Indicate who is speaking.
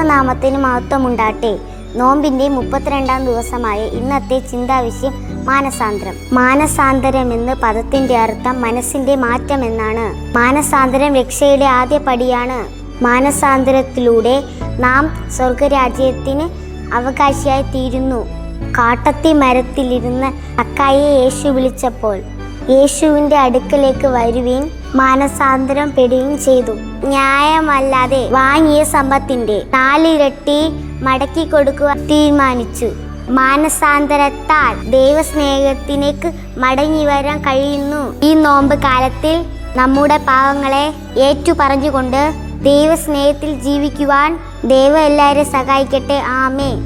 Speaker 1: ദൈവനാമത്തിന് മഹത്വമുണ്ടാട്ടെ. നോമ്പിൻ്റെ 32-ാം ദിവസമായ ഇന്നത്തെ ചിന്താവിഷയം മാനസാന്തരം. മാനസാന്തരം എന്ന പദത്തിൻ്റെ അർത്ഥം മനസ്സിൻ്റെ മാറ്റം എന്നാണ്. മാനസാന്തരം രക്ഷയുടെ ആദ്യ പടിയാണ്. മാനസാന്തരത്തിലൂടെ നാം സ്വർഗരാജ്യത്തിന് അവകാശിയായി തീരുന്നു. കാട്ടത്തി മരത്തിലിരുന്ന് അക്കായെ യേശു വിളിച്ചപ്പോൾ യേശുവിൻ്റെ അടുക്കലേക്ക് വരുവീൻ, മാനസാന്തരം പെടുകയും ചെയ്തു. ന്യായമല്ലാതെ വാങ്ങിയ സമ്പത്തിൻ്റെ 4 ഇരട്ടി മടക്കി കൊടുക്കുവാൻ തീരുമാനിച്ചു. മാനസാന്തരത്താൽ ദൈവസ്നേഹത്തിലേക്ക് മടങ്ങി വരാൻ കഴിയുന്നു. ഈ നോമ്പ് കാലത്തിൽ നമ്മുടെ പാവങ്ങളെ ഏറ്റുപറഞ്ഞുകൊണ്ട് ദൈവസ്നേഹത്തിൽ ജീവിക്കുവാൻ ദൈവം എല്ലാവരെയും സഹായിക്കട്ടെ. ആമേൻ.